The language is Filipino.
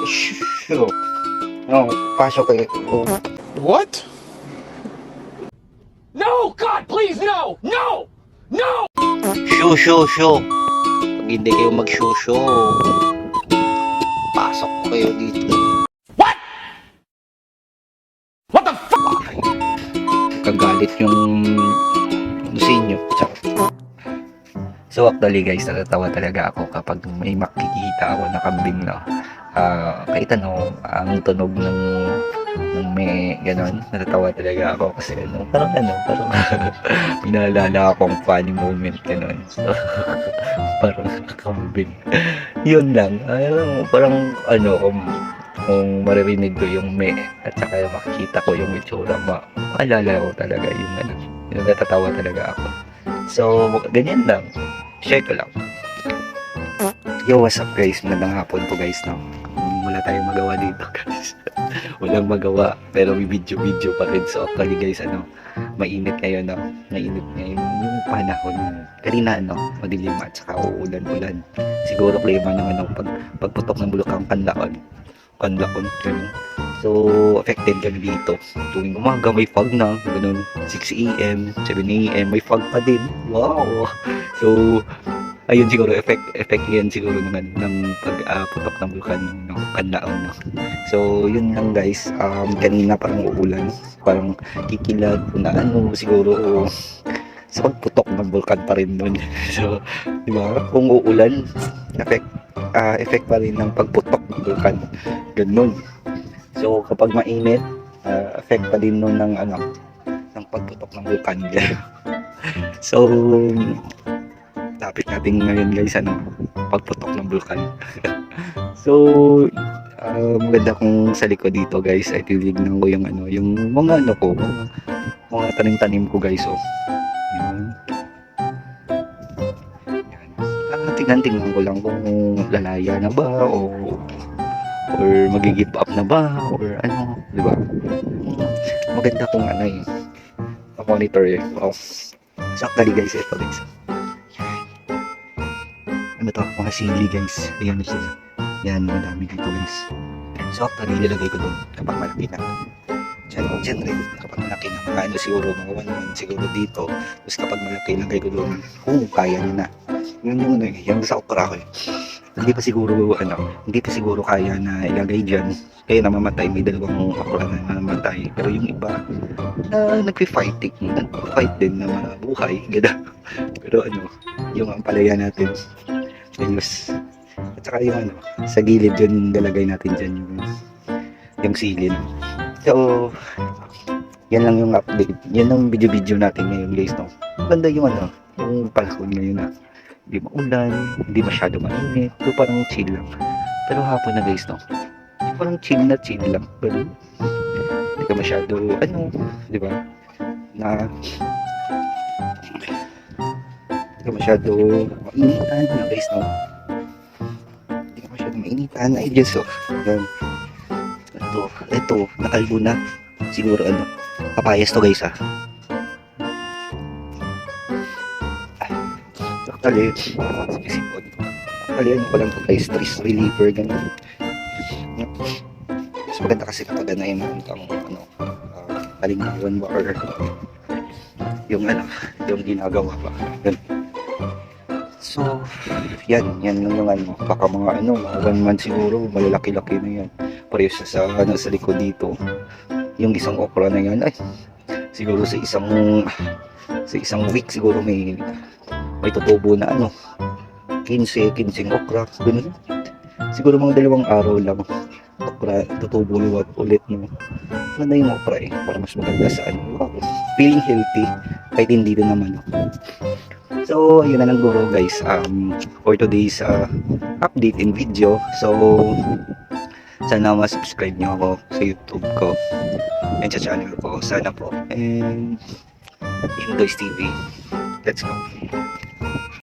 Shoo. No, pasok kayo. What? No! God, please, no! No! No! Shoo. Pag hindi kayo mag-shoo, pasok ko kayo dito. What? What the fuck? Kagalit yung sinyo. So actually guys, natatawa talaga ako kapag may makikita ako na kambing na kahit ano, ang tunog ng may ganon, natatawa talaga ako kasi parang pinalala akong funny moment ganon. So, parang kambing. Yun lang. Parang kung maririnig ko yung me at saka makikita ko yung itsura, maalala ko talaga yung natatawa talaga ako. So, ganyan lang. Share ko lang. Yo, what's up guys? Magandang hapon po guys, no? Wala tayong magawa dito guys. Walang magawa, pero may video pa rin. So, actually guys, mainit ngayon, no? Mainit ngayon yung panahon. Kanina, madilim at saka uulan-ulan. Siguro klima ng pagputok ng bulukang kanlaon, ganun. So, affected kami dito. Tuwing umaga, may fog na, ganun. 6 a.m., 7 a.m., may fog pa din. Wow! So, ayun siguro, effect yan siguro naman ng pagputok ng bulkan ng kanlaon, no? So, yun lang guys. Kanina parang uulan. Parang kikilag na siguro sa pagputok ng bulkan pa rin nun. So, di ba? Kung uulan, effect pa rin ng pagputok ng bulkan. Ganun. So, kapag mainit, effect pa din nun ng pagputok ng bulkan. So, topic natin ngayon guys, pagputok ng bulkan. So, maganda kung sa likod dito guys, ay titignan ko yung mga mga tanim-tanim ko guys. So, yan. Tingnan ko lang kung lalaya na ba or mag-give up na ba or di ba? Maganda kung monitor Wow. So actually guys, ito guys. Mga sili guys. Ayan siya. Yan, madami dito guys. So actually nilagay ko doon kapag malaki na. Diyan rin kapag malaki na. Siguro mga 1 month siguro dito. Tapos kapag malaki, lagay ko doon kung kaya niya na. Yun yung sa okra ko hindi pa siguro kaya na ilagay dyan, kaya namamatay. May 2 okra na namamatay, pero yung iba na nagfi-fight din na mabuhay ganda. Pero yung ampalaya natin ayos, at saka yung sa gilid yun lalagay natin dyan yung silin. So yan lang yung update, yan ang video natin ngayon guys, no? Ganda yung yung panahon ngayon na hindi maulan, hindi masyado mainit. So parang chill lang. Pero hapon na guys, no? Parang chill lang. Pero hindi ka masyado, di ba? Hindi ka masyado mainitan na guys, no? Hindi ka masyado mainitan. Ay, Diyos, so. Yan. Ito, nakalbo na. Siguro, papayas to guys, ha? Actually, ko lang ito guys, stress reliever, ganun. Mas maganda kasi kapag kang halimbawan ba or yung ginagawa pa. Ganun. So, yan lang yung baka mga 1 month siguro, malalaki-laki na yan. Parehas sa likod dito. Yung isang okra na yan, siguro sa isang week siguro may tutubo na 15 okra, ganun. Siguro mga 2 araw lang okra tutubo ulit, no? Maganda yung okra para mas maganda sa feeling healthy kahit hindi din naman, no? So ayun na lang guro guys, for today's update in video. So sana ma-subscribe nyo ako sa YouTube ko and sa channel ko, sana po. And Indoys TV, let's go.